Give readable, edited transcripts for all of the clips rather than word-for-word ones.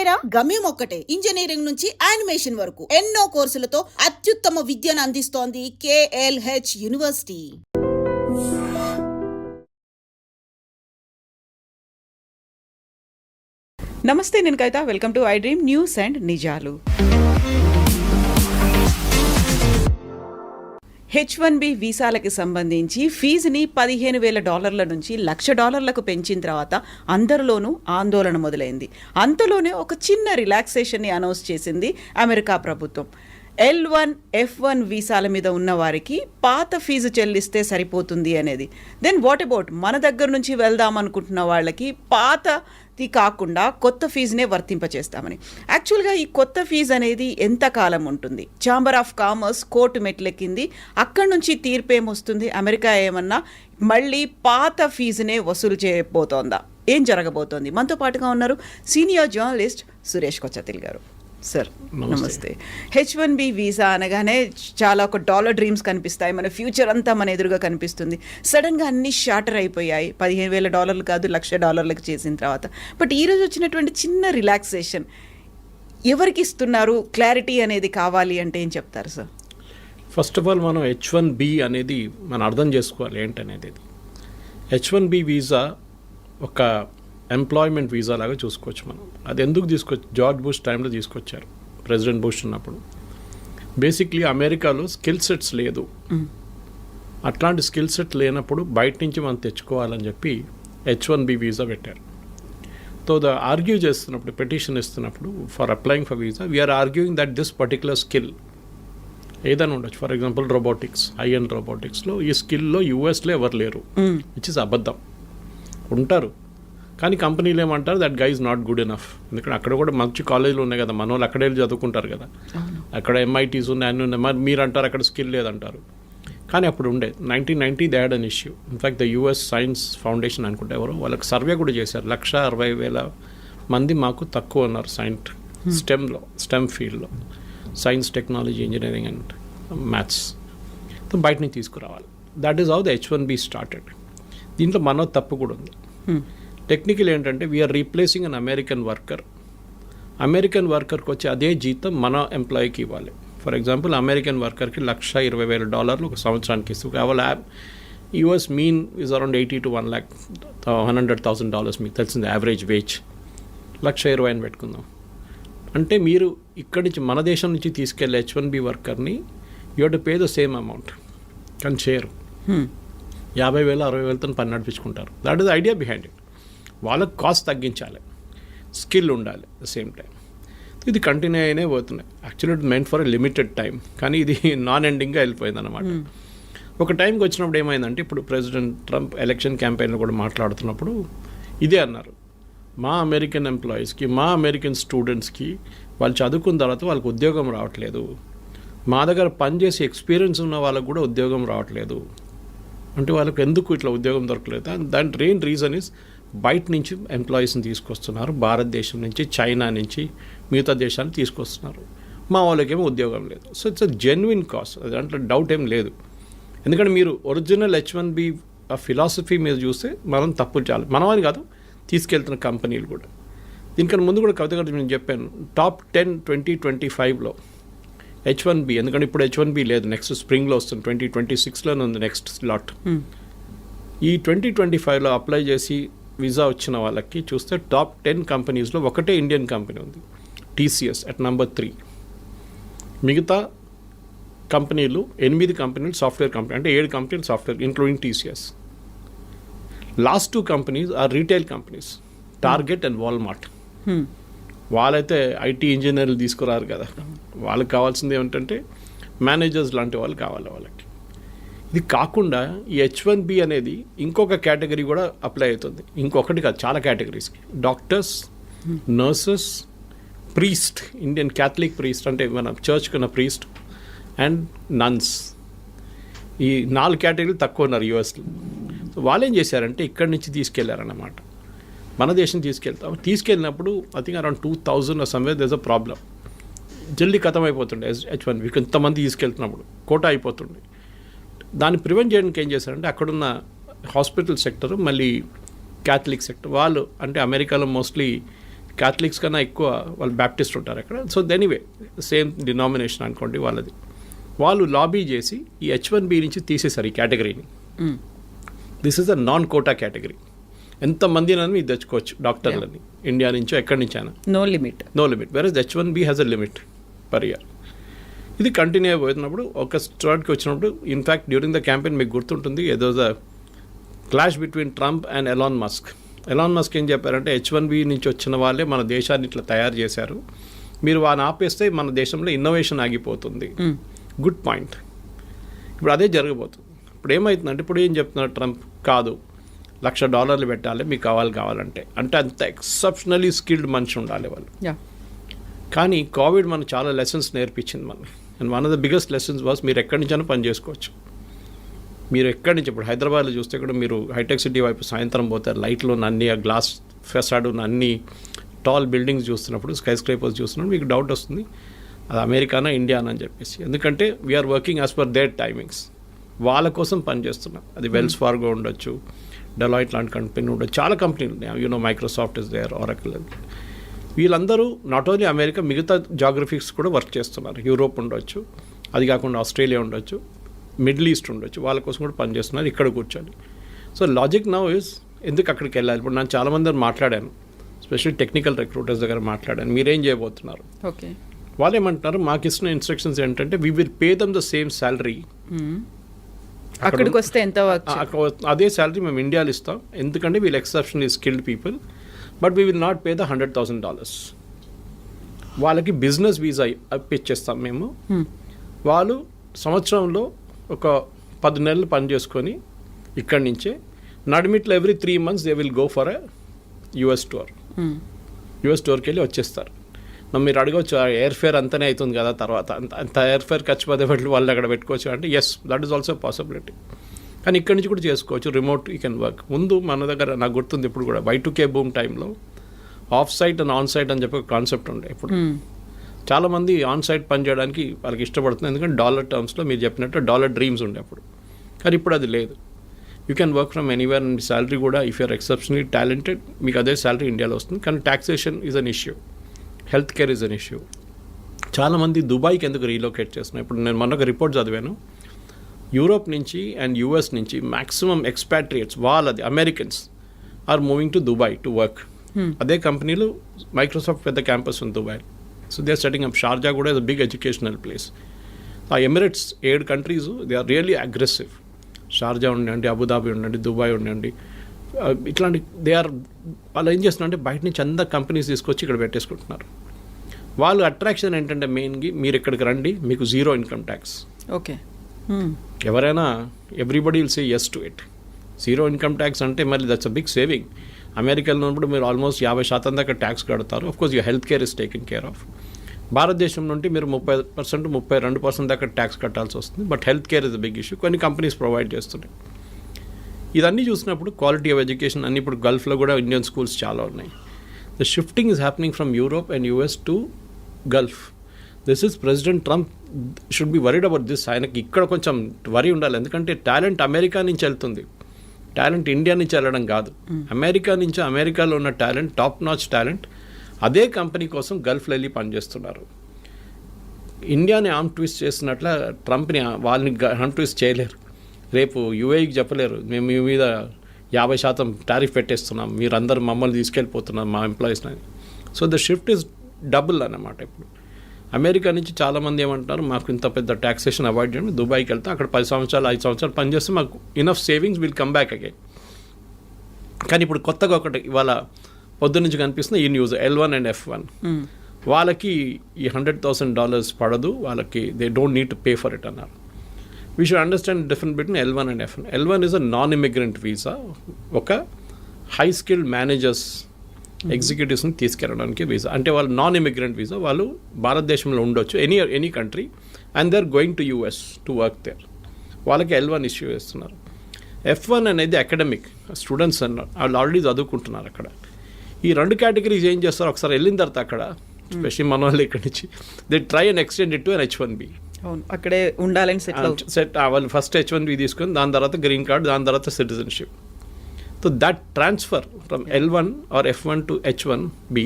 వేరా? గమ్యం ఒక్కటే, ఇంజనీరింగ్ నుంచి యానిమేషన్ వరకు ఎన్నో కోర్సులతో అత్యుత్తమ విద్యను అందిస్తోంది KLH యూనివర్సిటీ. నమస్తే, నేను Kavitha. Welcome to I dream news and నిజాలు. H1B వీసాలకి సంబంధించి ఫీజుని $15,000 నుంచి $1,00,000 పెంచిన తర్వాత అందరిలోనూ ఆందోళన మొదలైంది. అంతలోనే ఒక చిన్న రిలాక్సేషన్ని అనౌన్స్ చేసింది అమెరికా ప్రభుత్వం. L1, F1 వీసాల మీద ఉన్న వారికి పాత ఫీజు చెల్లిస్తే సరిపోతుంది అనేది. దెన్ వాట్ అబౌట్ మన దగ్గర నుంచి వెళ్దాం అనుకుంటున్న వాళ్ళకి పాతది కాకుండా కొత్త ఫీజునే వర్తింపచేస్తామని. యాక్చువల్గా ఈ కొత్త ఫీజు అనేది ఎంతకాలం ఉంటుంది? ఛాంబర్ ఆఫ్ కామర్స్ కోర్టు మెట్లెక్కింది. అక్కడి నుంచి తీర్పు ఏమొస్తుంది? అమెరికా ఏమన్నా మళ్ళీ పాత ఫీజునే వసూలు చేయబోతోందా? ఏం జరగబోతోంది? మనతో పాటుగా ఉన్నారు సీనియర్ జర్నలిస్ట్ సురేష్ కొచ్చతిల్ గారు. సార్ నమస్తే. H1B వీసా అనగానే చాలా ఒక $1 డ్రీమ్స్ కనిపిస్తాయి, మన ఫ్యూచర్ అంతా మన ఎదురుగా కనిపిస్తుంది. సడన్గా అన్ని షార్టర్ అయిపోయాయి. $15,000 కాదు $1,00,000 చేసిన తర్వాత. బట్ ఈరోజు వచ్చినటువంటి చిన్న రిలాక్సేషన్ ఎవరికి ఇస్తున్నారు? క్లారిటీ అనేది కావాలి అంటే ఏం చెప్తారు సార్? ఫస్ట్ ఆఫ్ ఆల్ మనం H1B అనేది మనం అర్థం చేసుకోవాలి ఏంటనేది. H1B వీసా ఒక ఎంప్లాయ్మెంట్ వీసా లాగా చూసుకోవచ్చు మనం. అది ఎందుకు జార్జ్ బుష్ టైంలో తీసుకొచ్చారు, ప్రెసిడెంట్ బుష్ ఉన్నప్పుడు. బేసిక్లీ అమెరికాలో స్కిల్ సెట్స్ లేదు. అట్లాంటి స్కిల్ సెట్ లేనప్పుడు బయట నుంచి మనం తెచ్చుకోవాలని చెప్పి H1B వీసా పెట్టారు. ఆర్గ్యూ చేస్తున్నప్పుడు, పెటిషన్ ఇస్తున్నప్పుడు for applying for visa, we're arguing that this particular skill ఏదైనా ఉండొచ్చు. For example robotics, high and రోబోటిక్స్లో ఈ స్కిల్లో యూఎస్లో ఎవరు లేరు, విచ్ ఇస్ అబద్ధం. ఉంటారు కానీ కంపెనీలు ఏమంటారు, that guy is not good enough. ఎందుకంటే అక్కడ కూడా మంచి కాలేజీలు ఉన్నాయి కదా, మన వాళ్ళు అక్కడే వెళ్ళి చదువుకుంటారు కదా. అక్కడ MITs ఉన్నాయి, అన్నీ ఉన్నాయి. మరి మీరు అంటారు అక్కడ స్కిల్ లేదంటారు. కానీ అప్పుడు ఉండే 1990 they had an issue. In fact the US science foundation అనుకుంటే ఎవరు వాళ్ళకి సర్వే కూడా చేశారు. 160,000 మంది మాకు తక్కువ ఉన్నారు స్టెమ్ ఫీల్డ్లో, science, technology, engineering and maths. బయట నుంచి తీసుకురావాలి. That is how the H1B started. దీంట్లో మన తప్పు కూడా ఉంది. టెక్నికల్ ఏంటంటే వీఆర్ రీప్లేసింగ్ అన్ అమెరికన్ వర్కర్కి వచ్చి అదే జీతం మన ఎంప్లాయీకి ఇవ్వాలి. ఫర్ ఎగ్జాంపుల్ అమెరికన్ వర్కర్కి $120,000 ఒక సంవత్సరానికి ఇస్తూ కావాలి. US mean is around $80,000 to $100,000 మీకు తెలిసింది యావరేజ్ వేజ్. 120,000 అని పెట్టుకుందాం. అంటే మీరు ఇక్కడి నుంచి మన దేశం నుంచి తీసుకెళ్ళే H1B వర్కర్ని you have to pay the same amount. కానీ చేయరు. 50,000 60,000తో పని నడిపించుకుంటారు. That is the idea behind it. వాళ్ళకు కాస్ట్ తగ్గించాలి, స్కిల్ ఉండాలి ద సేమ్ టైం. ఇది కంటిన్యూ అయినే పోతున్నాయి. Actually it meant for a limited time, కానీ ఇది నాన్ ఎండింగ్గా వెళ్ళిపోయింది అనమాట. ఒక టైంకి వచ్చినప్పుడు ఏమైందంటే, ఇప్పుడు ప్రెసిడెంట్ ట్రంప్ ఎలక్షన్ క్యాంపెయిన్లో కూడా మాట్లాడుతున్నప్పుడు ఇదే అన్నారు, మా అమెరికన్ ఎంప్లాయీస్కి, మా అమెరికన్ స్టూడెంట్స్కి వాళ్ళు చదువుకున్న తర్వాత వాళ్ళకి ఉద్యోగం రావట్లేదు, మా దగ్గర పనిచేసే ఎక్స్పీరియన్స్ ఉన్న వాళ్ళకు కూడా ఉద్యోగం రావట్లేదు. అంటే వాళ్ళకి ఎందుకు ఇట్లా ఉద్యోగం దొరకలేదు? దాని మెయిన్ రీజన్ ఇస్ బయట నుంచి ఎంప్లాయీస్ని తీసుకొస్తున్నారు, భారతదేశం నుంచి, చైనా నుంచి, మిగతా దేశాలు తీసుకొస్తున్నారు. మా వాళ్ళకేమో ఉద్యోగం లేదు. So it's a genuine cost, దాంట్లో డౌట్ ఏం లేదు. ఎందుకంటే మీరు ఒరిజినల్ H1B ఫిలాసఫీ మీద చూస్తే మనం తప్పులు చాలా, మనమని కాదు తీసుకెళ్తున్న కంపెనీలు కూడా. దీనికన్నా ముందు కూడా కవిత గారు నేను చెప్పాను, టాప్ 10 2025లో H1B, ఎందుకంటే ఇప్పుడు H1B లేదు, నెక్స్ట్ స్ప్రింగ్లో వస్తుంది, 2026లోనే ఉంది నెక్స్ట్ స్లాట్. ఈ 2025లో అప్లై చేసి వీసా వచ్చిన వాళ్ళకి చూస్తే టాప్ 10 కంపెనీస్లో ఒకటే ఇండియన్ కంపెనీ ఉంది, TCS అట్ నెంబర్ 3. మిగతా కంపెనీలు 8 కంపెనీలు సాఫ్ట్వేర్ కంపెనీ, అంటే 7 కంపెనీలు software including TCS. Last 2 companies are retail companies, target and Walmart. వాళ్ళైతే IT ఇంజనీర్లు తీసుకురారు కదా, వాళ్ళకి కావాల్సింది ఏమిటంటే మేనేజర్స్ లాంటి వాళ్ళు కావాలి వాళ్ళకి. ఇది కాకుండా ఈ H1B అనేది ఇంకొక కేటగిరీ కూడా అప్లై అవుతుంది. ఇంకొకటి కాదు, చాలా కేటగిరీస్కి. Doctors, nurses, priest, Indian Catholic priest అంటే మన చర్చ్కి ఉన్న ప్రీస్ట్, అండ్ నన్స్. ఈ 4 కేటగిరీలు తక్కువ ఉన్నారు USలో. సో వాళ్ళు ఏం చేశారంటే ఇక్కడి నుంచి తీసుకెళ్లారన్నమాట, మన దేశం తీసుకెళ్ళినప్పుడు I think around 2,000 somewhere there is a problem. జల్దీ ఖతం అయిపోతుండే H1B, ఇంతమంది తీసుకెళ్తున్నప్పుడు కోటా అయిపోతుండే. దాన్ని ప్రివెంట్ చేయడానికి ఏం చేశారంటే అక్కడున్న హాస్పిటల్ సెక్టర్, మళ్ళీ క్యాథలిక్ సెక్టర్ వాళ్ళు, అంటే అమెరికాలో మోస్ట్లీ క్యాథలిక్స్ కన్నా ఎక్కువ వాళ్ళు బ్యాప్టిస్ట్ ఉంటారు అక్కడ. సో ఎనీవే సేమ్ డినామినేషన్ అనుకోండి వాళ్ళది. వాళ్ళు లాబీ చేసి ఈ H1B నుంచి తీసేశారు ఈ కేటగిరీని. This is a non quota category. ఎంతమందినని మీరు తెచ్చుకోవచ్చు డాక్టర్లని, ఇండియా నుంచో ఎక్కడి నుంచైనా, no limit. Versus H1B has a limit per year. ఇది కంటిన్యూ అయిపోతున్నప్పుడు ఒక స్టార్ట్కి వచ్చినప్పుడు ఇన్ఫ్యాక్ట్ డ్యూరింగ్ ద క్యాంపెయిన్ మీకు గుర్తుంటుంది ఏదో the clash between Trump and Elon Musk. Elon Musk ఏం చెప్పారంటే H1B నుంచి వచ్చిన వాళ్ళే మన దేశాన్ని ఇట్లా తయారు చేశారు, మీరు వాడిని ఆపేస్తే మన దేశంలో ఇన్నోవేషన్ ఆగిపోతుంది. Good point. ఇప్పుడు అదే జరగబోతుంది. ఇప్పుడు ఏమవుతుందంటే ఇప్పుడు ఏం చెప్తున్నారు ట్రంప్, కాదు $1,00,000 పెట్టాలి మీకు కావాలంటే, అంటే అంత ఎక్సెప్షనలీ స్కిల్డ్ మనిషి ఉండాలి వాళ్ళు. కానీ కోవిడ్ మనకు చాలా లెసన్స్ నేర్పించింది మనకి. And one of the biggest lessons was మీరు ఎక్కడి నుంచైనా పని చేసుకోవచ్చు. మీరు ఎక్కడి నుంచి ఇప్పుడు హైదరాబాద్లో చూస్తే కూడా మీరు హైటెక్ సిటీ వైపు సాయంత్రం పోతారు, లైట్లు ఉన్న అన్ని, ఆ గ్లాస్ ఫెసాడ్ ఉన్న అన్ని టాల్ బిల్డింగ్స్ చూస్తున్నప్పుడు, స్కై స్క్రేపర్స్ చూస్తున్నప్పుడు మీకు డౌట్ వస్తుంది అది అమెరికానా ఇండియానా అని చెప్పేసి. ఎందుకంటే we are working as per their timings. వాళ్ళ కోసం పనిచేస్తున్నాం. అది వెల్స్ ఫార్గో ఉండొచ్చు, డెలాయిట్ లాంటి కంపెనీ ఉండొచ్చు, చాలా కంపెనీలు ఉన్నాయి. Microsoft is there, Oracle. వీళ్ళందరూ నాట్ ఓన్లీ అమెరికా, మిగతా జాగ్రఫిక్స్ కూడా వర్క్ చేస్తున్నారు. యూరోప్ ఉండొచ్చు, అది కాకుండా ఆస్ట్రేలియా ఉండొచ్చు, మిడిల్ ఈస్ట్ ఉండొచ్చు, వాళ్ళ కోసం కూడా పనిచేస్తున్నారు ఇక్కడ కూర్చొని. సో లాజిక్ నౌ ఇస్ ఎందుకు అక్కడికి వెళ్ళాలి. ఇప్పుడు నేను చాలామంది మాట్లాడాను, స్పెషల్లీ టెక్నికల్ రిక్రూటర్స్ దగ్గర మాట్లాడాను, మీరేం చేయబోతున్నారు. ఓకే, వాళ్ళు ఏమంటున్నారు, మాకు ఇస్తున్న ఇన్స్ట్రక్షన్స్ ఏంటంటే we will pay them the same salary. అక్కడికి వస్తే ఎంత అదే శాలరీ మేము ఇండియాలో ఇస్తాం, ఎందుకంటే వీళ్ళు exceptionally skilled people, but we will not pay the $100,000. వాళ్ళకి బిజినెస్ వీసా ఇప్పించేస్తాం మేము. వాళ్ళు సంవత్సరంలో ఒక 10 నెలలు పని చేసుకొని ఇక్కడి నుంచే నడిమిట్లో every 3 months they will go for a US tour. US టూర్కి వెళ్ళి వచ్చేస్తారు. మీరు అడగవచ్చు ఎయిర్ ఫేర్ అంతనే అవుతుంది కదా తర్వాత, అంత ఎయిర్ ఫేర్ ఖర్చు పదేపట్లు వాళ్ళు అక్కడ పెట్టుకోవచ్చు అంటే yes, that is also possibility. కానీ ఇక్కడి నుంచి కూడా చేసుకోవచ్చు, రిమోట్ యూ కెన్ వర్క్. ముందు మన దగ్గర నాకు గుర్తుంది ఇప్పుడు కూడా Y2K బూమ్ టైంలో off site and on site అని చెప్పి ఒక కాన్సెప్ట్ ఉండే. ఇప్పుడు చాలామంది ఆన్ సైట్ పని చేయడానికి వాళ్ళకి ఇష్టపడుతుంది, ఎందుకంటే డాలర్ టర్మ్స్లో మీరు చెప్పినట్టు డాలర్ డ్రీమ్స్ ఉండే అప్పుడు. కానీ ఇప్పుడు అది లేదు. You can work from anywhere and salary కూడా ఇఫ్ యూఆర్ ఎక్సెప్షనలీ టాలెంటెడ్ మీకు అదే శాలరీ ఇండియాలో వస్తుంది. కానీ taxation is an issue, health care is an issue. చాలామంది దుబాయ్కి ఎందుకు రీలొకేట్ చేస్తున్నాయి. ఇప్పుడు నేను మొన్న ఒక రిపోర్ట్ చదివాను, యూరోప్ నుంచి అండ్ US నుంచి మ్యాక్సిమం ఎక్స్పాట్రియేట్స్ వాళ్ళది Americans are moving to Dubai to work. అదే కంపెనీలు మైక్రోసాఫ్ట్ పెద్ద క్యాంపస్ ఉంది Dubai. So they are setting up. Sharjah కూడా is a big educational place. ఆ Emirates 7 countries they are really aggressive. Sharjah ఉండండి, Abu Dhabi ఉండండి, Dubai ఉండండి, ఇట్లాంటి వాళ్ళు ఏం చేస్తున్నారంటే బయట నుంచి అందరు కంపెనీస్ తీసుకొచ్చి ఇక్కడ పెట్టేసుకుంటున్నారు. వాళ్ళు అట్రాక్షన్ ఏంటంటే మెయిన్గా మీరు ఇక్కడికి రండి, మీకు 0 ఇన్కమ్ ట్యాక్స్. ఓకే, ఎవరైనా everybody will say yes to it. 0 income tax అంటే మళ్ళీ దట్స్ అ బిగ్ సేవింగ్. అమెరికాలో ఉన్నప్పుడు మీరు ఆల్మోస్ట్ 50% దాకా ట్యాక్స్ కడతారు. Of course you health care is taken care of. భారతదేశం నుండి మీరు 30%, 32% దాకా ట్యాక్స్ కట్టాల్సి వస్తుంది. But health care is a big issue. కొన్ని కంపెనీస్ ప్రొవైడ్ చేస్తున్నాయి. ఇదన్నీ చూసినప్పుడు క్వాలిటీ ఆఫ్ ఎడ్యుకేషన్ అన్ని ఇప్పుడు గల్ఫ్లో కూడా ఇండియన్ స్కూల్స్ చాలా ఉన్నాయి. The shifting is happening from Europe and US to Gulf. This is president Trump should be worried about this. ఆయనకి ఇక్కడ కొంచెం వరీ ఉండాలి, ఎందుకంటే టాలెంట్ అమెరికా నుంచి వెళ్తుంది, టాలెంట్ ఇండియా నుంచి వెళ్ళడం కాదు. అమెరికా నుంచి, అమెరికాలో ఉన్న టాలెంట్, టాప్ నాచ్ టాలెంట్ అదే కంపెనీ కోసం గల్ఫ్లో వెళ్ళి పనిచేస్తున్నారు. ఇండియాని ఆర్మ్ ట్విస్ట్ చేసినట్ల ట్రంప్ని వాళ్ళని ఆర్మ్ ట్విస్ట్ చేయలేరు. రేపు UAEకి చెప్పలేరు మేము మీ మీద 50% టారిఫ్ పెట్టేస్తున్నాం, మీరందరూ మమ్మల్ని తీసుకెళ్ళిపోతున్నారు మా ఎంప్లాయీస్ని. So the shift is double అన్నమాట. ఇప్పుడు అమెరికా నుంచి చాలామంది ఏమంటారు, మాకు ఇంత పెద్ద ట్యాక్సేషన్ అవాయిడ్ చేయండి, దుబాయ్కి వెళ్తాం, అక్కడ 10 సంవత్సరాలు 5 సంవత్సరాలు పనిచేస్తే మాకు enough savings will come back again. కానీ ఇప్పుడు కొత్తగా ఒకటి ఇవాళ పొద్దు నుంచి కనిపిస్తుంది ఈ న్యూస్, L1 అండ్ F1. వాళ్ళకి ఈ $100,000 పడదు, వాళ్ళకి they don't need to pay for it అన్నారు. We should understand difference between L1 and F1. L1 is a non immigrant visa, ఒక హై స్కిల్డ్ మేనేజర్స్ ఎగ్జిక్యూటివ్స్ని తీసుకెళ్ళడానికి వీసా. అంటే వాళ్ళు నాన్ ఇమిగ్రెంట్ వీసా, వాళ్ళు భారతదేశంలో ఉండొచ్చు any country and they are going to US to work there. వాళ్ళకి L1 issue చేస్తున్నారు. F1 అనేది అకాడమిక్ స్టూడెంట్స్ అన్నారు, వాళ్ళు ఆల్రెడీ చదువుకుంటున్నారు అక్కడ. ఈ 2 కేటగిరీస్ ఏం చేస్తారు, ఒకసారి వెళ్ళిన తర్వాత అక్కడ స్పెషల్లీ మన వాళ్ళు ఇక్కడి నుంచి they try and extend it to an H1B. అక్కడే ఉండాలని సెట్ వాళ్ళు ఫస్ట్ H1B తీసుకొని దాని తర్వాత గ్రీన్ కార్డ్, దాని తర్వాత citizenship. So that transfer from L1 or F1 to H1B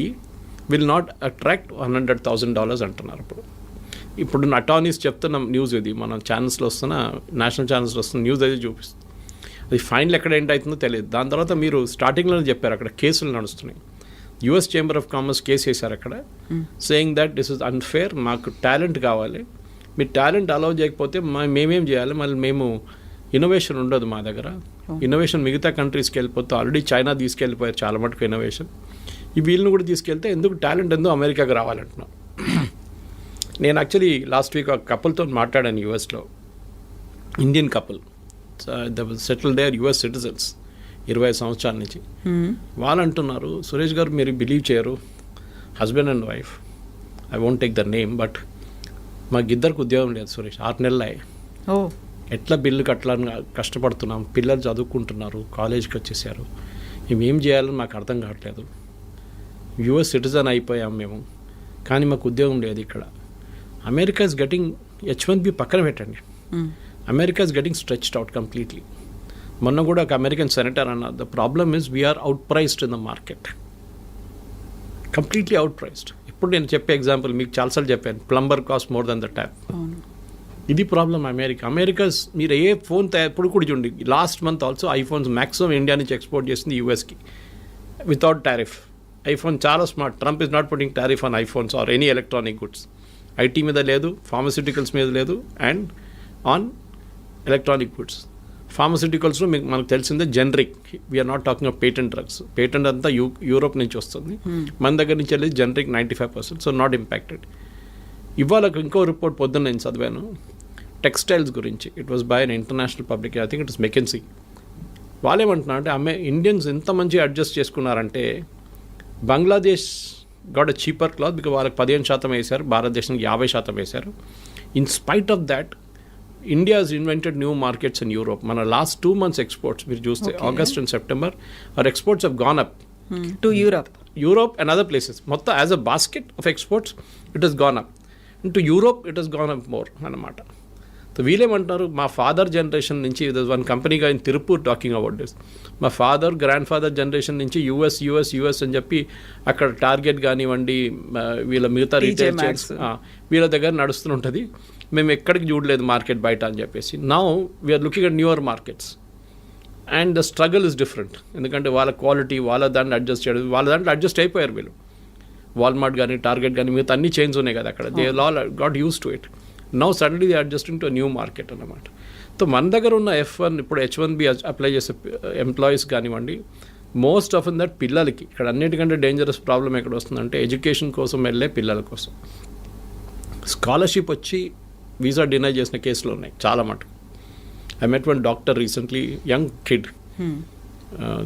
will not attract $100,000 అంటున్నారు. ఇప్పుడు అటార్నీస్ చెప్తున్న న్యూస్ ఇది, మన ఛానల్స్లో వస్తున్న, నేషనల్ ఛానల్స్లో వస్తున్న న్యూస్ అయితే చూపిస్తుంది. అది ఫైనల్ ఎక్కడ ఎండ్ అవుతుందో తెలియదు. దాని తర్వాత మీరు స్టార్టింగ్లోనే చెప్పారు అక్కడ కేసులు నడుస్తున్నాయి. US chamber of commerce case వేశారు అక్కడ, saying that this is unfair, మాకు టాలెంట్ కావాలి, మీ టాలెంట్ అలౌ చేయకపోతే మేమేం చేయాలి, మళ్ళీ మేము ఇన్నోవేషన్ ఉండదు మా దగ్గర. ఇన్నోవేషన్ మిగతా కంట్రీస్కి వెళ్ళిపోతే ఆల్రెడీ చైనా తీసుకెళ్ళిపోయారు చాలా మటుకు ఇన్నోవేషన్, ఈ వీళ్ళని కూడా తీసుకెళ్తే ఎందుకు టాలెంట్ ఎందుకు అమెరికాకి రావాలంటున్నాం. నేను యాక్చువల్లీ లాస్ట్ వీక్ ఒక కపుల్తో మాట్లాడాను యూఎస్లో, Indian couple, settle there US citizens 20 సంవత్సరాల నుంచి. వాళ్ళు అంటున్నారు, సురేష్ గారు మీరు బిలీవ్ చేయరు, husband and wife, I won't take the name, but మాకిద్దరికి ఉద్యోగం లేదు సురేష్, 6 నెలలు అయ్యాయి. ఎట్లా బిల్లు కట్టాలని కష్టపడుతున్నాం, పిల్లలు చదువుకుంటున్నారు, కాలేజ్కి వచ్చేసారు, మేమేం చేయాలని మాకు అర్థం కావట్లేదు. US సిటిజన్ అయిపోయాం మేము, కానీ మాకు ఉద్యోగం లేదు ఇక్కడ. అమెరికా ఇస్ గెటింగ్ H1B పక్కన పెట్టండి, America is getting stretched out completely. మొన్న కూడా ఒక అమెరికన్ సెనేటర్ అన్న, the problem is we're out priced in the market, completely out priced. ఇప్పుడు నేను చెప్పే ఎగ్జాంపుల్ మీకు చాలాసార్లు చెప్పాను, plumber cost more than the tap. ఇది ప్రాబ్లం అమెరికాస్. మీరు ఏ ఫోన్ ఇప్పుడు కూడా చూడండి, last month also iPhones maximum India నుంచి ఎక్స్పోర్ట్ చేసింది యూఎస్కి వితౌట్ టారిఫ్. ఐఫోన్ చాలా smart. Trump is not putting tariff on iPhones or any electronic goods. IT మీద లేదు, ఫార్మస్యూటికల్స్ మీద లేదు, అండ్ ఆన్ ఎలక్ట్రానిక్ గుడ్స్. ఫార్మస్యూటికల్స్లో మనకు తెలిసిందే generic, we're not talking of patent drugs. Patent అంతా యూరోప్ నుంచి వస్తుంది, మన దగ్గర నుంచి వెళ్ళి జనరిక్ 95%, సో నాట్ ఇంపాక్టెడ్. ఇవాళ ఇంకో రిపోర్ట్ పొద్దున్న నేను చదివాను టెక్స్టైల్స్ గురించి. It was by an international public, I think it is McKinsey. వాళ్ళు ఏమంటున్నారు అంటే ఇండియన్స్ ఎంత మంచిగా అడ్జస్ట్ చేసుకున్నారంటే, Bangladesh got a cheaper cloth because వాళ్ళకి 15% వేశారు, భారతదేశానికి 50% వేశారు. In spite of that India has invented new markets in Europe. మన లాస్ట్ 2 months ఎక్స్పోర్ట్స్ మీరు చూస్తే August and September our exports have gone up to Europe and other places. మొత్తం as a basket of exports it has gone up. To Europe it has gone up more అన్నమాట. So వీళ్ళేమంటున్నారు, మా father generation నుంచి, there one కంపెనీగా in Tiruppur talking about this, మా father grand father generation నుంచి US అని చెప్పి అక్కడ టార్గెట్ కానివ్వండి, వీళ్ళ మిగతా రీటైల్ చైన్స్ వీళ్ళ దగ్గర నడుస్తుంటుంది, మేము ఎక్కడికి చూడలేదు మార్కెట్ బయట అని చెప్పేసి. Now we're looking at newer markets and the struggle is different. ఎందుకంటే వాళ్ళ క్వాలిటీ, వాళ్ళ దాంట్లో అడ్జస్ట్ చేయడం, వాళ్ళ దాంట్లో అడ్జస్ట్ అయిపోయారు వీళ్ళు. వాల్మార్ట్ కానీ టార్గెట్ కానీ మిగతా అన్ని చైన్స్ ఉన్నాయి కదా అక్కడ, they all got use to it. Now suddenly they adjusting to new market అన్నమాట. సో మన దగ్గర ఉన్న F1 ఇప్పుడు H1B అప్లై చేసే ఎంప్లాయీస్ కానివ్వండి, మోస్ట్ ఆఫ్ దట్ పిల్లలకి, ఇక్కడ అన్నిటికంటే డేంజరస్ ప్రాబ్లం ఎక్కడ వస్తుందంటే ఎడ్యుకేషన్ కోసం వెళ్ళే పిల్లల కోసం స్కాలర్షిప్ వచ్చి వీసా డినై చేసిన కేసులు ఉన్నాయి చాలా మటుకు. I met one doctor recently, young kid,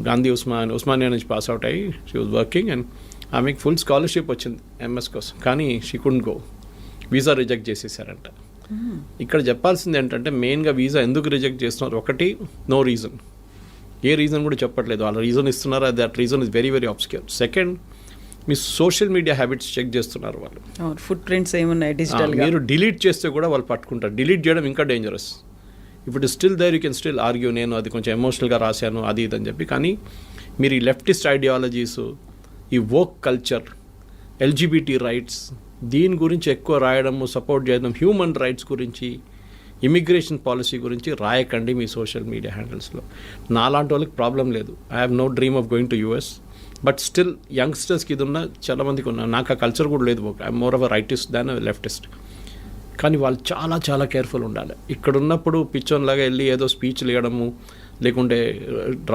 Gandhi Osmania నుంచి పాస్ అవుట్ అయ్యి షీ వాజ్ వర్కింగ్ అండ్ ఆమెకి ఫుల్ స్కాలర్షిప్ వచ్చింది MS కోసం, కానీ she couldn't go, visa reject చేసేసారంట. ఇక్కడ చెప్పాల్సింది ఏంటంటే మెయిన్గా వీసా ఎందుకు రిజెక్ట్ చేస్తున్నారు, ఒకటి నో రీజన్, ఏ రీజన్ కూడా చెప్పట్లేదు, వాళ్ళ రీజన్ ఇస్తున్నారు, that reason is very very obscure. Second, మీ సోషల్ మీడియా హ్యాబిట్స్ చెక్ చేస్తున్నారు వాళ్ళు, ఫుట్ ప్రింట్స్ ఏమున్నాయి డిజిటల్. మీరు డిలీట్ చేస్తే కూడా వాళ్ళు పట్టుకుంటారు. డిలీట్ చేయడం ఇంకా dangerous. If it is still there you can still argue, నేను అది కొంచెం ఎమోషనల్గా రాశాను అది ఇది అని చెప్పి. కానీ మీరు ఈ లెఫ్టిస్ట్ ఐడియాలజీస్, ఈ వోక్ కల్చర్, LGBT రైట్స్, దీని గురించి ఎక్కువ రాయడము, సపోర్ట్ చేయడం, హ్యూమన్ రైట్స్ గురించి, ఇమిగ్రేషన్ పాలసీ గురించి రాయకండి మీ సోషల్ మీడియా హ్యాండిల్స్లో. నాలాంటి వాళ్ళకి ప్రాబ్లం లేదు, I have no dream of going to US, but still యంగ్స్టర్స్కి ఇది ఉన్న చాలామందికి ఉన్నా, నాకు ఆ కల్చర్ కూడా లేదు, I'm more of a rightist than leftist. కానీ వాళ్ళు చాలా చాలా కేర్ఫుల్ ఉండాలి. ఇక్కడ ఉన్నప్పుడు పిచ్చోన్లాగా వెళ్ళి ఏదో స్పీచ్లు ఇవ్వడము, లేకుంటే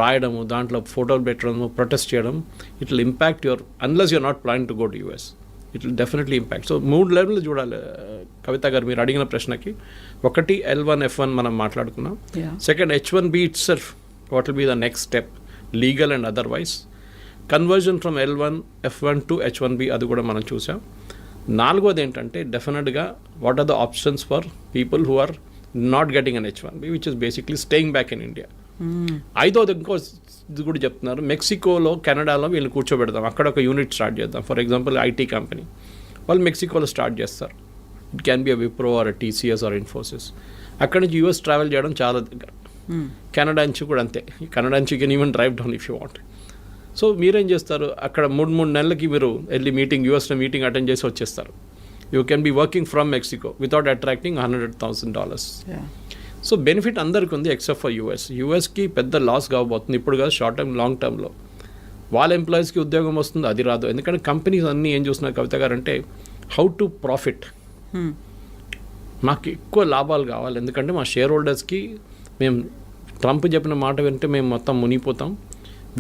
రాయడము, దాంట్లో ఫోటోలు పెట్టడము, ప్రొటెస్ట్ చేయడం, it will impact your, unless you're not plan to go to US, it will definitely impact. So 3 లెవెల్లో చూడాలి కవిత గారు మీరు అడిగిన ప్రశ్నకి. ఒకటి L1 F1 మనం మాట్లాడుకున్నాం. Second, H1B itself, what will be the next step, legal and otherwise. Conversion from L1 F1 to H1B, అది కూడా మనం చూసాం. 4వది ఏంటంటే డెఫినెట్గా what are the options for people who are not getting an H1B, which is basically staying back in India. 5వది ఇంకో ఇది కూడా చెప్తున్నారు, మెక్సికోలో, కెనడాలో వీళ్ళు కూర్చోబెడదాం, అక్కడ ఒక యూనిట్ స్టార్ట్ చేద్దాం. ఫర్ ఎగ్జాంపుల్ IT కంపెనీ వాళ్ళు మెక్సికోలో స్టార్ట్ చేస్తారు, it can be a Wipro or TCS or Infosys. అక్కడి నుంచి US ట్రావెల్ చేయడం చాలా దగ్గర. కెనడా నుంచి కూడా అంతే, కెనడా నుంచి you can even drive down if you want. So మీరేం చేస్తారు, అక్కడ 3 నెలలకి మీరు వెళ్ళి యూఎస్లో మీటింగ్ అటెండ్ చేసి వచ్చేస్తారు. You can be working from Mexico without attracting $100,000. So benefit అందరికీ ఉంది ఎక్సెప్ట్ ఫర్ యూఎస్కి పెద్ద లాస్ కాబోతుంది ఇప్పుడు కాదు, షార్ట్ టర్మ్ లాంగ్ టర్మ్లో. వాళ్ళ ఎంప్లాయీస్కి ఉద్యోగం వస్తుంది, అది రాదు. ఎందుకంటే కంపెనీస్ అన్నీ ఏం చూస్తున్నారు కవిత గారు అంటే హౌ టు ప్రాఫిట్. మాకు ఎక్కువ లాభాలు కావాలి, ఎందుకంటే మా షేర్ హోల్డర్స్కి మేము ట్రంప్ చెప్పిన మాట వింటే మేము మొత్తం మునిగిపోతాం.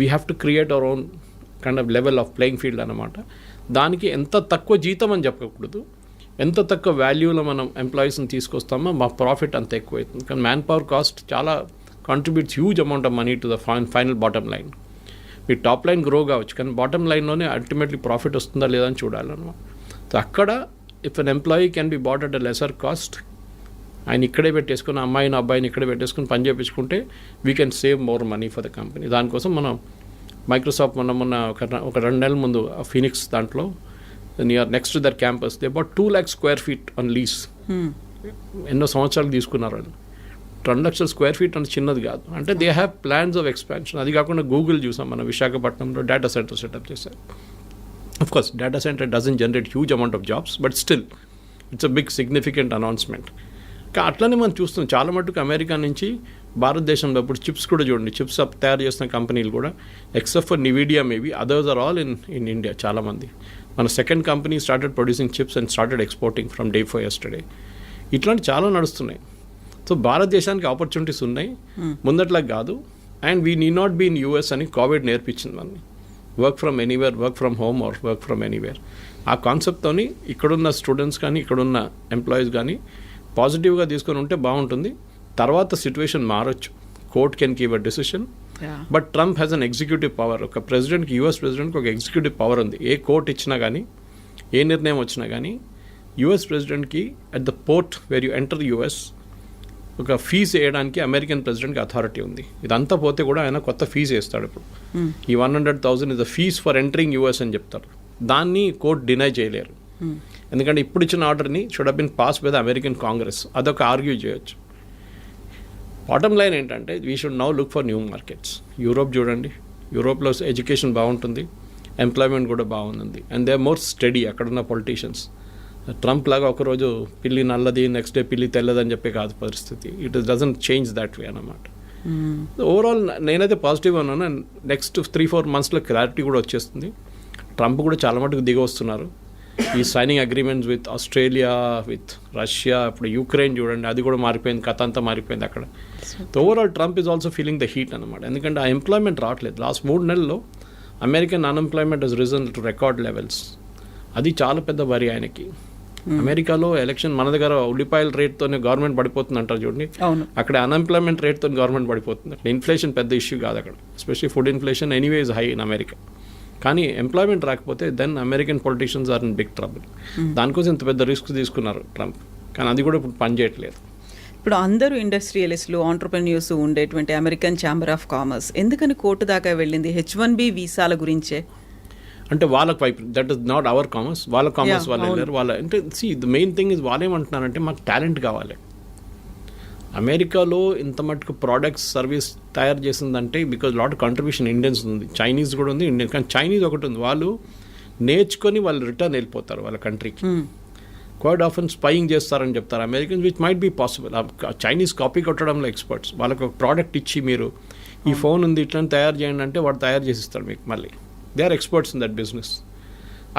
We have to create our own kind of level of playing field అన్నమాట. దానికి ఎంత తక్కువ జీతం అని చెప్పకూడదు, ఎంత తక్కువ వాల్యూలో మనం ఎంప్లాయీస్ని తీసుకొస్తామో మా ప్రాఫిట్ అంత ఎక్కువ అవుతుంది. కానీ మ్యాన్ పవర్ కాస్ట్ చాలా contributes huge amount of money to the final bottom line. మీ టాప్ లైన్ గ్రో కావచ్చు, కానీ బాటమ్ లైన్లోనే అల్టిమేట్లీ ప్రాఫిట్ వస్తుందా లేదా అని చూడాలన్నమాట. సో అక్కడ if an employee can be bought at a lesser cost, ఆయన ఇక్కడే పెట్టేసుకుని అబ్బాయిని ఇక్కడే పెట్టేసుకుని పని చేయించుకుంటే we can save more money for the company. దానికోసం మనం మైక్రోసాఫ్ట్ మొన్న ఒక 2 నెలల ముందు ఫీనిక్స్ దాంట్లో near next to their campus they about 2 lakh square feet on lease. ఎన్నో సంవత్సరాలు తీసుకున్నారు వాళ్ళు. 2 లక్షల స్క్వేర్ ఫీట్ అంటే చిన్నది కాదు. అంటే they have plans of expansion. అది కాకుండా గూగుల్ చూసాం మనం విశాఖపట్నంలో డేటా సెంటర్ సెటప్ చేశారు. Of course data centre doesn't generate huge amount of jobs, but still it's a big significant announcement. అట్లనే మనం చూస్తున్నాం చాలా మటుకు అమెరికా నుంచి భారతదేశంలో ఇప్పుడు చిప్స్ కూడా చూడండి, చిప్స్ తయారు చేస్తున్న కంపెనీలు కూడా except for Nvidia maybe others are all in India. చాలామంది మన second company started producing chips and started exporting from day for yesterday. ఇట్లాంటి చాలా నడుస్తున్నాయి. సో భారతదేశానికి ఆపర్చునిటీస్ ఉన్నాయి, ముందట్లా కాదు. And we need not be in US అని కోవిడ్ నేర్పించింది మనని. Work from anywhere, work from home or work from anywhere. ఆ కాన్సెప్ట్తోని ఇక్కడున్న స్టూడెంట్స్ కానీ ఇక్కడున్న ఎంప్లాయీస్ కానీ పాజిటివ్గా తీసుకొని ఉంటే బాగుంటుంది. తర్వాత సిచ్యువేషన్ మారచ్చు, court can give a decision. But Trump has an executive power. ఒక ప్రెసిడెంట్కి, యూఎస్ ప్రెసిడెంట్కి ఒక ఎగ్జిక్యూటివ్ పవర్ ఉంది. ఏ కోర్ట్ ఇచ్చినా కానీ, ఏ నిర్ణయం వచ్చినా కానీ యూఎస్ ప్రెసిడెంట్కి at the port where you enter US ఒక ఫీజు వేయడానికి అమెరికన్ ప్రెసిడెంట్కి అథారిటీ ఉంది. ఇదంతా పోతే కూడా ఆయన కొత్త ఫీజు వేస్తాడు. ఇప్పుడు ఈ 100,000 is the fees for entering US అని చెప్తారు. దాన్ని కోర్ట్ డినై చేయలేరు, ఎందుకంటే ఇప్పుడు ఇచ్చిన ఆర్డర్ని should have been passed by the American Congress. అదొక ఆర్గ్యూ చేయొచ్చు. బాటమ్ లైన్ ఏంటంటే we should now look for new markets. Europe చూడండి, యూరోప్లో ఎడ్యుకేషన్ బాగుంటుంది, ఎంప్లాయ్మెంట్ కూడా బాగుంది, and they are more study. అక్కడున్న పొలిటీషియన్స్ ట్రంప్ లాగా ఒకరోజు పిల్లి నల్లది, నెక్స్ట్ డే పిల్లి తెల్లదని చెప్పే కాదు పరిస్థితి. It doesn't change that way అన్నమాట. ఓవరాల్ నేనైతే పాజిటివ్గా ఉన్నాను. నెక్స్ట్ 3-4 monthsలో క్లారిటీ కూడా వచ్చేస్తుంది. ట్రంప్ కూడా చాలా మటుకు దిగి వస్తున్నారు. ఈ signing agreements with Australia, with Russia, ఇప్పుడు యూక్రెయిన్ చూడండి, అది కూడా మారిపోయింది, కథ అంతా మారిపోయింది అక్కడ. So overall Trump is also feeling the heat అనమాట. ఎందుకంటే ఆ ఎంప్లాయ్మెంట్ రావట్లేదు. లాస్ట్ 3 నెలల్లో American unemployment has risen to record levels. అది చాలా పెద్ద వరి ఆయనకి. అమెరికాలో ఎలక్షన్, మన దగ్గర ఉల్లిపాయల రేట్తోనే గవర్నమెంట్ పడిపోతుంది అంటారు చూడండి, అక్కడ అన్ఎంప్లాయ్మెంట్ రేట్తో గవర్నమెంట్ పడిపోతుంది. అక్కడ ఇన్ఫ్లేషన్ పెద్ద ఇష్యూ కాదు అక్కడ, especially food inflation anyway is high in America. కానీ ఎంప్లాయ్మెంట్ రాకపోతే then American politicians are in big trouble. దానికోసం ఇంత పెద్ద రిస్క్ తీసుకున్నారు ట్రంప్, కానీ అది కూడా ఇప్పుడు పనిచేయట్లేదు. ఇప్పుడు అందరూ ఇండస్ట్రియలిస్టులు, ఆంటర్ప్రెన్యూర్స్ ఉండేటువంటి అమెరికన్ ఛాంబర్ ఆఫ్ కామర్స్ ఎందుకని కోర్టు దాకా వెళ్ళింది? H-1B వీసాల గురించే. అంటే వాళ్ళకి వైపు, that is not our commerce, వాళ్ళ కామర్స్ వాళ్ళు వెళ్ళారు. వాళ్ళ అంటే ద మెయిన్ థింగ్ ఇస్ వాళ్ళు ఏమంటున్నారంటే మాకు టాలెంట్ కావాలి. అమెరికాలో ఇంత మటుకు ప్రోడక్ట్స్, సర్వీస్ తయారు చేసిందంటే బికాజ్ లాట్ కంట్రిబ్యూషన్ ఇండియన్స్ ఉంది, చైనీస్ కూడా ఉంది, ఇండియన్. కానీ చైనీస్ ఒకటి ఉంది, వాళ్ళు నేర్చుకొని వాళ్ళు రిటర్న్ వెళ్ళిపోతారు వాళ్ళ కంట్రీకి. క్వైట్ ఆఫెన్ స్పైయింగ్ చేస్తారని చెప్తారు Americans, which might be possible. Chinese copy కొట్టడంలో ఎక్స్పర్ట్స్. వాళ్ళకి ఒక ప్రోడక్ట్ ఇచ్చి మీరు ఈ ఫోన్ ఉంది ఇట్లా తయారు చేయండి అంటే వాడు తయారు చేసిస్తాడు మీకు. మళ్ళీ they are experts in that business.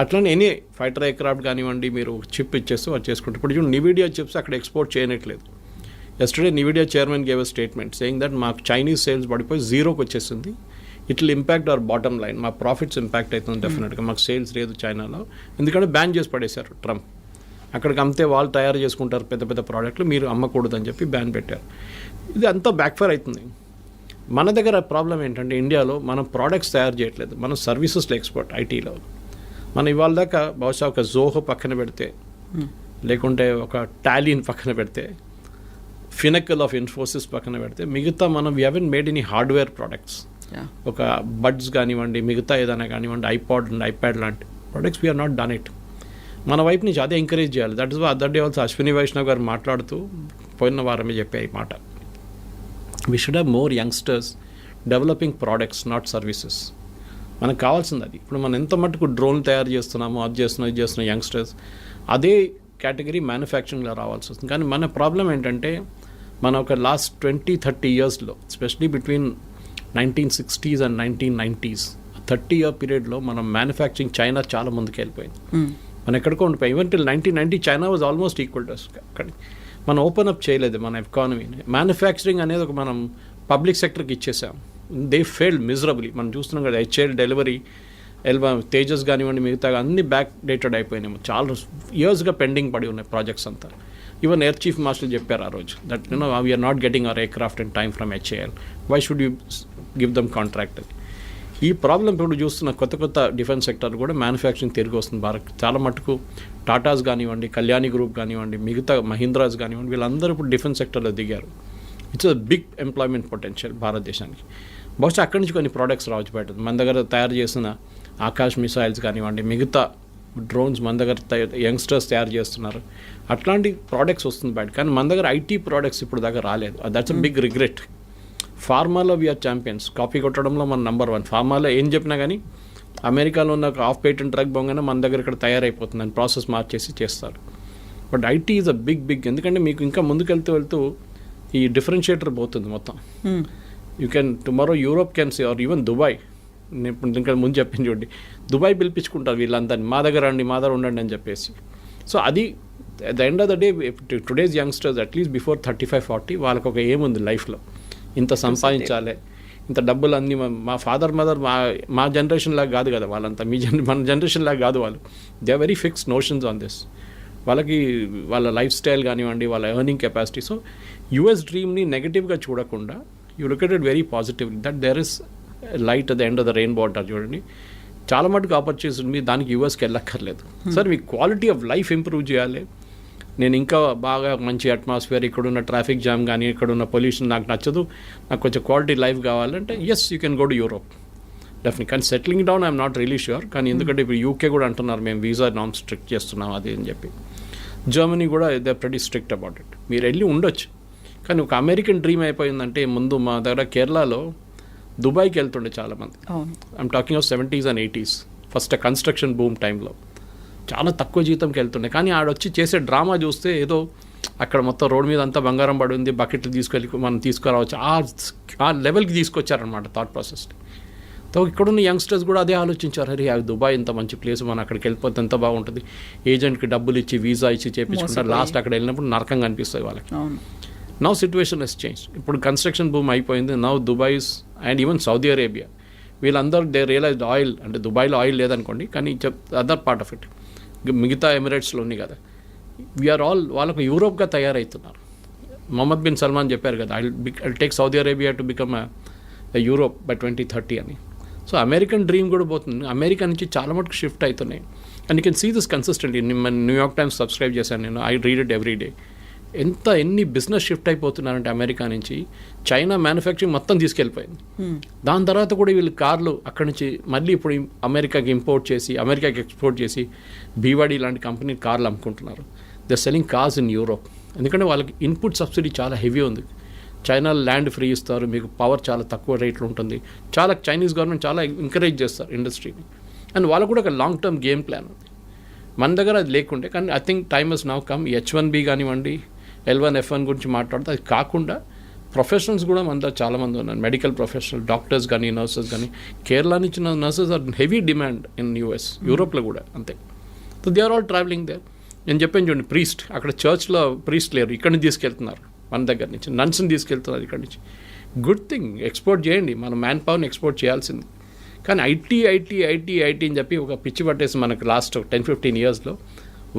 అట్లనే ఎనీ ఫైటర్ ఎయిర్క్రాఫ్ట్ కానివ్వండి, మీరు చిప్ ఇచ్చేస్తే వాళ్ళు చేసుకుంటారు. ఇప్పుడు చూడండి, నివిడియా చిప్స్ అక్కడ ఎక్స్పోర్ట్ చేయనట్లేదు. Yesterday Nvidia chairman gave a statement saying that మాకు చైనీస్ సేల్స్ పడిపోయి 0కి వచ్చేసింది. It will impact our bottom line, మా ప్రాఫిట్స్ ఇంపాక్ట్ అవుతుంది డెఫినెట్గా. మాకు సేల్స్ లేదు చైనాలో, ఎందుకంటే బ్యాన్ చేసి పడేశారు ట్రంప్. అక్కడికి అమ్మితే వాళ్ళు తయారు చేసుకుంటారు పెద్ద పెద్ద ప్రోడక్ట్లు, మీరు అమ్మకూడదని చెప్పి బ్యాన్ పెట్టారు. ఇది అంతా బ్యాక్ఫైర్ అవుతుంది. మన దగ్గర ప్రాబ్లం ఏంటంటే ఇండియాలో మనం ప్రోడక్ట్స్ తయారు చేయట్లేదు, మనం సర్వీసెస్లో ఎక్స్పర్ట్. ఐటీలో మనం ఇవాళ దాకా బహుశా ఒక జోహో పక్కన పెడితే, లేకుంటే ఒక టాలీని పక్కన పెడితే, ఫినకల్ ఆఫ్ ఇన్ఫోసిస్ పక్కన పెడితే, మిగతా మనం we haven't made any hardware products. ఒక బడ్స్ కానివ్వండి, మిగతా ఏదైనా కానివ్వండి, ఐప్యాడ్ లాంటి products we're not done it. మన వైపు నుంచి అదే ఎంకరేజ్ చేయాలి. That is other day also Ashwini Vaishnaw garu మాట్లాడుతూ పోయిన వారమే చెప్పే ఈ మాట. We should have more youngsters developing products, not services. మనకు కావాల్సింది అది. ఇప్పుడు మనం ఎంత మటుకు డ్రోన్ తయారు చేస్తున్నామో, అది చేస్తున్నాం, ఇది చేస్తున్నాం యంగ్స్టర్స్, అదే కేటగిరీ మ్యానుఫ్యాక్చరింగ్లో రావాల్సి వస్తుంది. కానీ మన ప్రాబ్లం ఏంటంటే మన ఒక లాస్ట్ 20-30 ఇయర్స్లో, especially between 1960s and 1990s 30-year పీరియడ్లో మనం మ్యానుఫ్యాక్చరింగ్ చైనా చాలా ముందుకు వెళ్ళిపోయింది. మనం ఎక్కడికో ఉండిపోయి even till 1990 China was almost equal to అక్కడ. మనం ఓపెన్ అప్ చేయలేదు మన ఎకానమీని. మ్యానుఫ్యాక్చరింగ్ అనేది ఒక మనం పబ్లిక్ సెక్టర్కి ఇచ్చేసాం. They failed miserably. మనం చూస్తున్నాం కదా, హెచ్ఏఎల్ డెలివరీ, తేజస్ కానివ్వండి, మిగతా అన్ని బ్యాక్ డేటెడ్ అయిపోయినాయి. చాలా ఇయర్స్గా పెండింగ్ పడి ఉన్నాయి ప్రాజెక్ట్స్ అంతా. ఈవెన్ ఎయిర్ చీఫ్ మాస్టర్ చెప్పారు ఆ రోజు that we're not getting our aircraft in time from HAL, why should you give them contract. ఈ ప్రాబ్లం ఇప్పుడు చూస్తున్న కొత్త డిఫెన్స్ సెక్టర్ కూడా మ్యానుఫ్యాక్చరింగ్ తిరిగి వస్తుంది భారత్. చాలా మటుకు టాటాస్ కానివ్వండి, కళ్యాణి గ్రూప్ కానివ్వండి, మిగతా మహీంద్రాస్ కానివ్వండి, వీళ్ళందరూ ఇప్పుడు డిఫెన్స్ సెక్టర్లో దిగారు. It's a big employment potential భారతదేశానికి. బహుశా అక్కడి నుంచి కొన్ని ప్రోడక్ట్స్ రావచ్చు బయట. మన దగ్గర తయారు చేసిన ఆకాశ్ మిసైల్స్ కానివ్వండి, మిగతా డ్రోన్స్ మన దగ్గర యంగ్స్టర్స్ తయారు చేస్తున్నారు. అట్లాంటి ప్రోడక్ట్స్ వస్తుంది బయట. కానీ మన దగ్గర ఐటీ ప్రోడక్ట్స్ ఇప్పుడు దాకా రాలేదు. That's a big regret. ఫార్మాలో వీఆర్ ఛాంపియన్స్. కాపీ కొట్టడంలో మన నెంబర్ 1. ఫార్మాలో ఏం చెప్పినా కానీ అమెరికాలో ఉన్న ఆఫ్ పేటెంట్ డ్రగ్ బొంగనే మన దగ్గర ఇక్కడ తయారైపోతుంది అని ప్రాసెస్ మార్చేసి చేస్తారు. But IT is a big ఎందుకంటే మీకు ఇంకా ముందుకు వెళ్తూ ఈ డిఫరెన్షియేటర్ పోతుంది మొత్తం. You can tomorrow Europe can see or even Dubai. నేను ఇప్పుడు ఇంకా ముందు చెప్పింది చూడండి, దుబాయ్ పిలిపించుకుంటారు వీళ్ళందరినీ, మా దగ్గర ఉండండి అని చెప్పేసి. సో అది at the end of the day today's youngsters at least before 35-40 వాళ్ళకి ఒక ఏం ఉంది లైఫ్లో, ఇంత సంపాదించాలి, ఇంత డబ్బులు అన్నీ. మా ఫాదర్ మదర్ మా జనరేషన్ లాగా కాదు కదా వాళ్ళంతా, మన జనరేషన్ లాగా కాదు వాళ్ళు. They are very fixed notions on this. వాళ్ళకి వాళ్ళ లైఫ్ స్టైల్ కానివ్వండి, వాళ్ళ ఎర్నింగ్ కెపాసిటీ. సో యుఎస్ డ్రీమ్ని నెగటివ్గా చూడకుండా you look at it very positively that there is light at the end of the rainbow అంటారు చూడండి. చాలా మటుకు ఆపర్చునిటీస్ ఉంది. దానికి యూఎస్కి వెళ్ళక్కర్లేదు. సార్ మీ క్వాలిటీ ఆఫ్ లైఫ్ ఇంప్రూవ్ చేయాలి, నేను ఇంకా బాగా మంచి అట్మాస్ఫియర్, ఇక్కడున్న ట్రాఫిక్ జామ్ కానీ ఇక్కడున్న పొల్యూషన్ నాకు నచ్చదు, నాకు కొంచెం క్వాలిటీ లైఫ్ కావాలంటే yes you can go to Europe definite. కానీ settling down I'm not really sure. కానీ ఎందుకంటే ఇప్పుడు యూకే కూడా అంటున్నారు మేము వీసా నామ్ స్ట్రిక్ట్ చేస్తున్నాం అది అని చెప్పి. జర్మనీ కూడా they pretty strict about it. మీరు వెళ్ళి ఉండొచ్చు. కానీ ఒక అమెరికన్ డ్రీమ్ అయిపోయిందంటే ముందు మా దగ్గర కేరళలో దుబాయ్కి వెళ్తుండే చాలామంది. I'm talking of 70s and 80s first construction boom టైంలో చాలా తక్కువ జీతంకి వెళ్తుండే. కానీ ఆడొచ్చి చేసే డ్రామా చూస్తే ఏదో అక్కడ మొత్తం రోడ్ మీద అంతా బంగారం పడి ఉంది, బకెట్లు తీసుకెళ్ళి మనం తీసుకురావచ్చు, ఆ లెవెల్కి తీసుకొచ్చారనమాట థాట్ ప్రాసెస్ని. సో ఇక్కడున్న యంగ్స్టర్స్ కూడా అదే ఆలోచించారు, అరే దుబాయ్ ఇంత మంచి ప్లేస్, మనం అక్కడికి వెళ్ళిపోతే ఎంత బాగుంటుంది, ఏజెంట్కి డబ్బులు ఇచ్చి వీసా ఇచ్చి చేయించుకుంటారు, లాస్ట్ అక్కడ వెళ్ళినప్పుడు నరకంగా అనిపిస్తుంది వాళ్ళకి. Now situation has change. ఇప్పుడు కన్స్ట్రక్షన్ బూమ్ అయిపోయింది. Now Dubais and even Saudi Arabia వీళ్ళందరూ దే రియలైజ్డ్ ఆయిల్ అంటే దుబాయ్లో ఆయిల్ లేదనుకోండి, కానీ అదర్ పార్ట్ ఆఫ్ ఇట్ మిగతా ఎమిరేట్స్లో ఉంది కదా, వీఆర్ ఆల్ వాళ్ళకు యూరోప్గా తయారవుతున్నారు. మొహమ్మద్ బిన్ సల్మాన్ చెప్పారు కదా, I take Saudi Arabia to become Europe by 2030 అని. సో అమెరికన్ డ్రీమ్ కూడా పోతుంది. అమెరికా నుంచి చాలా మటుకు షిఫ్ట్ అవుతున్నాయి. And you can see this consistently. New York Times subscribe చేశాను నేను, I read it every day. ఎన్ని బిజినెస్ షిఫ్ట్ అయిపోతున్నారంటే అమెరికా నుంచి చైనా మ్యానుఫ్యాక్చరింగ్ మొత్తం తీసుకెళ్ళిపోయింది. దాని తర్వాత కూడా వీళ్ళు కార్లు అక్కడి నుంచి మళ్ళీ ఇప్పుడు అమెరికాకి ఇంపోర్ట్ చేసి అమెరికాకి ఎక్స్పోర్ట్ చేసి బీవాడి లాంటి కంపెనీ కార్లు అమ్ముకుంటున్నారు. They selling cars in Europe. ఎందుకంటే వాళ్ళకి ఇన్పుట్ సబ్సిడీ చాలా హెవీ ఉంది. చైనా ల్యాండ్ ఫ్రీ ఇస్తారు, మీకు పవర్ చాలా తక్కువ రేట్లో ఉంటుంది. చాలా చైనీస్ గవర్నమెంట్ చాలా ఎంకరేజ్ చేస్తారు ఇండస్ట్రీని. అండ్ వాళ్ళకు కూడా ఒక లాంగ్ టర్మ్ గేమ్ ప్లాన్ ఉంది. మన దగ్గర అది లేకుంటే, కానీ I think time has now come. H1B కానివ్వండి, L1, F1 గురించి మాట్లాడితే అది కాకుండా ప్రొఫెషనల్స్ కూడా మన దగ్గర చాలామంది ఉన్నారు. మెడికల్ ప్రొఫెషనల్, డాక్టర్స్ కానీ నర్సెస్ కానీ. కేరళ నుంచి nurses are heavy demand in US, యూరోప్లో కూడా అంతే. So they are all travelling there. నేను చెప్పాను చూడండి, ప్రీస్ట్ అక్కడ చర్చ్లో ప్రీస్ట్ లేరు, ఇక్కడి నుంచి తీసుకెళ్తున్నారు మన దగ్గర నుంచి. నన్స్ని తీసుకెళ్తున్నారు ఇక్కడి నుంచి. గుడ్ థింగ్, ఎక్స్పోర్ట్ చేయండి, మనం మ్యాన్ పవర్ని ఎక్స్పోర్ట్ చేయాల్సింది. కానీ ఐటీ అని చెప్పి ఒక పిచ్చి పట్టేసి మనకు లాస్ట్ 10-15 ఇయర్స్లో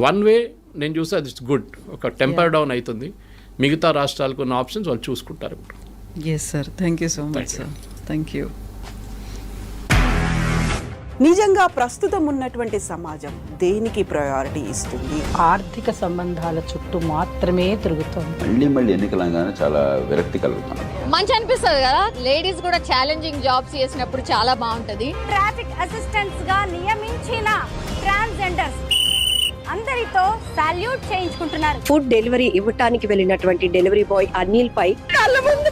వన్ వే నేను చూస్తే అది గుడ్. ఒక టెంపర్ డౌన్ అవుతుంది. మిగతా రాష్ట్రాలకు ఉన్న ఆప్షన్స్ వాళ్ళు చూసుకుంటారు ఇప్పుడు. Yes sir, thank you so much sir. Thank you. నిజంగా ప్రస్తుతం ఉన్నటువంటి సమాజం దేనికి ప్రయారిటీ ఇస్తుంది? ఆర్థిక సంబంధాల చుట్టూ మాత్రమే తిరుగుతుంది. మళ్ళీ ఎన్నికలంగానే చాలా విరక్తి కలుగుతున్నాం. మంచి అనిపిస్తుంది కదా, లేడీస్ కూడా ఛాలెంజింగ్ జాబ్స్ చేసినప్పుడు చాలా బాగుంటది. ట్రాఫిక్ అసిస్టెంట్స్ గా నియమించిన ట్రాన్స్జెండర్స్ అందరితో సాల్యూట్ చేయించుకుంటున్నారు. ఫుడ్ డెలివరీ ఇవ్వటానికి వెళ్ళినటువంటి డెలివరీ బాయ్ అనిల్ పై కళ్ళ ముందు